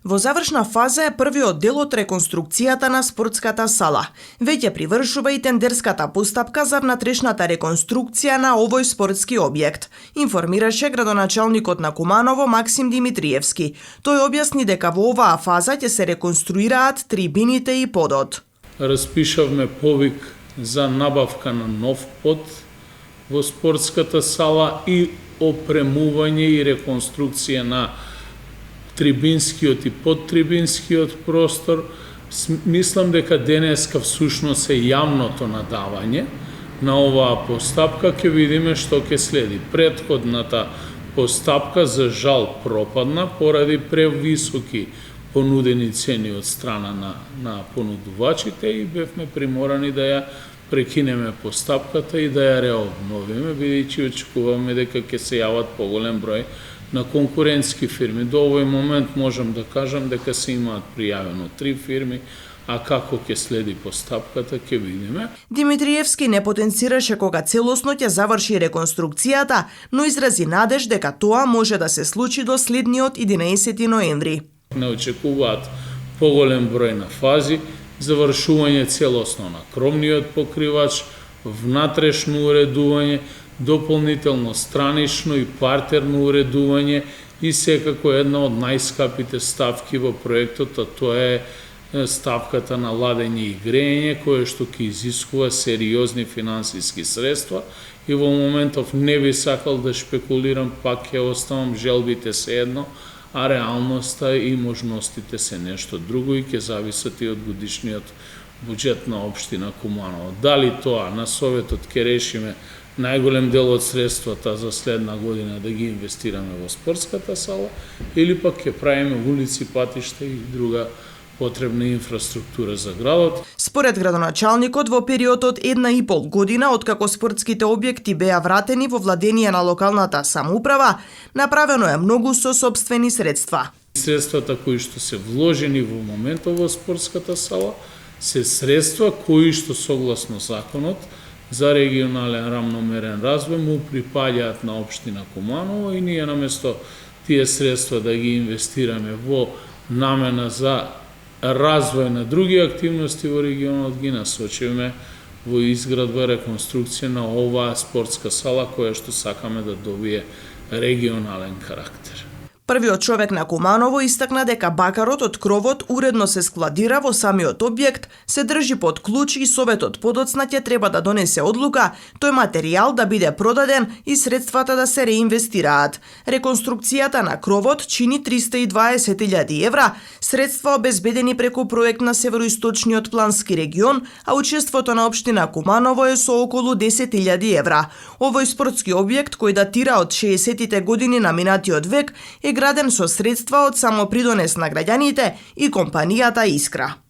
Во завршна фаза е првиот дел од реконструкцијата на спортската сала. Веќе привршува и тендерската постапка за внатрешната реконструкција на овој спортски објект, информираше градоначалникот на Куманово Максим Димитриевски. Тој објасни дека во оваа фаза ќе се реконструираат трибините и подот. Распишавме повик за набавка на нов под во спортската сала и опремување и реконструкција на трибинскиот и подтрибинскиот простор. Мислам дека денеска всушност е јавното надавање на оваа постапка, ќе видиме што ќе следи. Претходната постапка за жал пропадна поради превисоки понудени цени од страна на понудувачите и бевме приморани да ја прекинеме постапката и да ја реобновиме, бидејќи очекуваме дека ќе се јават поголем број на конкурентски фирми. До овој момент можам да кажам дека се имаат пријавено 3 фирми, а како ќе следи постапката ќе видиме. Димитриевски не потенцираше кога целосно ќе заврши реконструкцијата, но изрази надеж дека тоа може да се случи до следниот 11 ноември. Не очекуваат поголем број на фази, завршување целосно на кромниот покривач, внатрешно уредување, дополнително странично и партерно уредување и секако една од најскапите ставки во проектот, а тоа е ставката на ладење и грејење, кое што ќе изискува сериозни финансиски средства и во моментов не би сакал да шпекулирам, пак ќе оставам желбите се едно, а реалноста и можностите се нешто друго и ќе зависат и од годишниот буџет на општина Куманово. Дали тоа на Советот ќе решиме најголем дел од средствата за следна година да ги инвестираме во спортската сала или пак ќе правиме улици, патишта и друга потребна инфраструктура за градот. Според градоначалникот, во период од 1,5 година, откако спортските објекти беа вратени во владение на локалната самоуправа, направено е многу со сопствени средства. Средствата кои што се вложени во моментот во спортската сала се средства кои што согласно законот за регионален рамномерен развој му припаѓаат на општина Куманово и ние наместо тие средства да ги инвестираме во намена за развој на други активности во регионот, ги насочиме во изградба, реконструкција на оваа спортска сала која што сакаме да добие регионален карактер. Првиот човек на Куманово истакна дека бакарот од кровот уредно се складира во самиот објект, се држи под клуч и Советот подоцна ќе треба да донесе одлука тој материјал да биде продаден и средствата да се реинвестираат. Реконструкцијата на кровот чини 320.000 евра, средства обезбедени преку проект на Североисточниот плански регион, а учеството на општина Куманово е со околу 10.000 евра. Овој спортски објект, кој датира од 60-тите години на минатиот век, е граден со средства од самопридонес на граѓаните и компанијата Искра.